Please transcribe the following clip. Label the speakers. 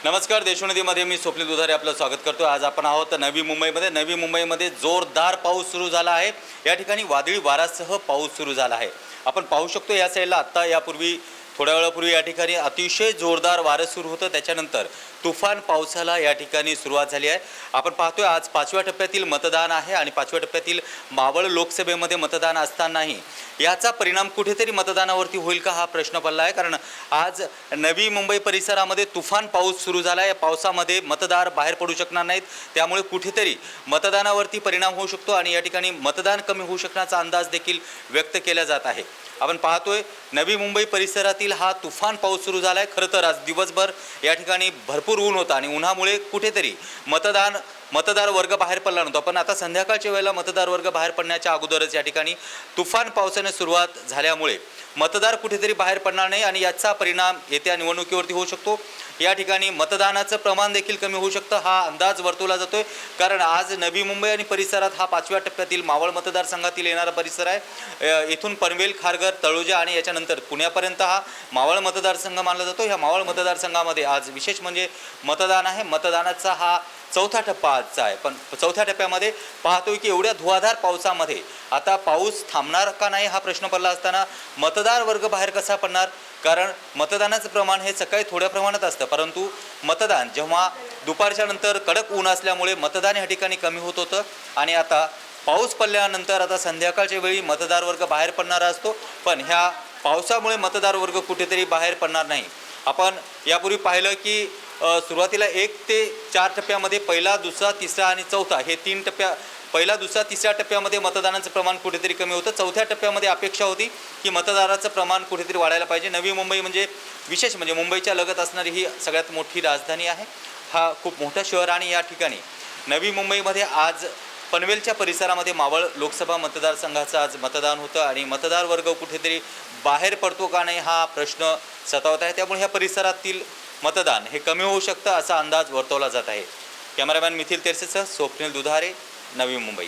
Speaker 1: नमस्कार, देशोन्नतीमध्ये मी स्वप्नील दुधारे आपलं स्वागत करतो। आज आपण आहोत नवी मुंबईमध्ये। नवी मुंबईमध्ये जोरदार पाऊस सुरू झाला आहे। या ठिकाणी वादळी वाऱ्यासह पाऊस सुरू झाला आहे। आपण पाहू शकतो या साईडला आता यापूर्वी थोड्या वेळापूर्वी या ठिकाणी अतिशय जोरदार वारं सुरू होतं, त्याच्यानंतर तुफान पावसाला या ठिकाणी सुरुवात झाली आहे। आपण पाहतोय आज 5व्या टप्प्यातील मतदान आहे आणि 5व्या टप्प्यातील मावळ लोकसभेमध्ये मतदान असतानाही याचा परिणाम कुठेतरी मतदानावरती होईल का हा प्रश्न पडला आहे। कारण आज नवी मुंबई परिसरामध्ये तुफान पाऊस सुरू झाला आहे। या पावसामध्ये मतदार बाहेर पडू शकणार नाहीत, त्यामुळे कुठेतरी मतदानावरती परिणाम होऊ शकतो आणि या ठिकाणी मतदान कमी होऊ शकण्याचा अंदाज देखील व्यक्त केला जात आहे। आपण पाहतोय नवी मुंबई परिसरातील हा तुफान पाऊस सुरू झाला आहे। खरं तर आज दिवसभर या ठिकाणी भरपूर ऊन होता आणि उन्हामुळे कुठेतरी मतदार वर्ग बाहेर पडला नव्हता, पण आता संध्याकाळच्या वेळेला मतदार वर्ग बाहेर पडण्याच्या अगोदरच या ठिकाणी तुफान पावसाने सुरुवात झाल्यामुळे मतदार कुठेतरी बाहेर पडणार नाही आणि याचा परिणाम येत्या निवडणुकीवरती होऊ शकतो। या ठिकाणी मतदानाचं प्रमाण देखील कमी होऊ शकतं हा अंदाज वर्तवला जातोय। कारण आज नवी मुंबई आणि परिसरात हा 5व्या टप्प्यातील मावळ मतदारसंघातील येणारा परिसर आहे। इथून पनवेल, खारघर, तळोजा आणि याच्यानंतर पुण्यापर्यंत हा मावळ मतदारसंघ मानला जातो। ह्या मावळ मतदारसंघामध्ये आज विशेष म्हणजे मतदान आहे। मतदानाचा हा चौथा टप्पा आजचा आहे, पण चौथ्या टप्प्यामध्ये पाहतोय की एवढ्या धुवाधार पावसामध्ये आता पाऊस थांबणार का नाही हा प्रश्न पडला असताना मतदार वर्ग बाहेर कसा पडणार। कारण मतदानाचं प्रमाण हे सकाळी थोड्या प्रमाणात असतं, परंतु मतदान जेव्हा दुपारच्या नंतर कडक ऊन असल्यामुळे मतदान या ठिकाणी कमी होत होतं आणि आता पाऊस पडल्यानंतर आता संध्याकाळच्या वेळी मतदार वर्ग बाहेर पडणारा असतो, पण ह्या पावसामुळे मतदार वर्ग कुठेतरी बाहेर पडणार नाही। आपण यापूर्वी पाहिलं की सुरुवातीला 1 ते 4 टप्प्यामध्ये पहिला, दुसरा, तिसरा आणि चौथा हे 3 टप्प्या पहिला, दुसरा, तिसऱ्या टप्प्यामध्ये मतदानाचं प्रमाण कुठेतरी कमी होतं। चौथ्या टप्प्यामध्ये अपेक्षा होती की मतदाराचं प्रमाण कुठेतरी वाढायला पाहिजे। नवी मुंबई म्हणजे विशेष म्हणजे मुंबईच्या लगत असणारी ही सगळ्यात मोठी राजधानी आहे। हा खूप मोठं शहर आणि या ठिकाणी नवी मुंबईमध्ये आज पनवेलच्या परिसरामध्ये मावळ लोकसभा मतदारसंघाचं आज मतदान होतं आणि मतदार वर्ग कुठेतरी बाहेर पडतो का नाही हा प्रश्न सतावत आहे। त्यामुळे ह्या परिसरातील मतदान हे कमी होऊ शकतं असा अंदाज वर्तवला जात आहे। Cameraman methyl तेरसेसह Swapnil दुधारे, Navi Mumbai.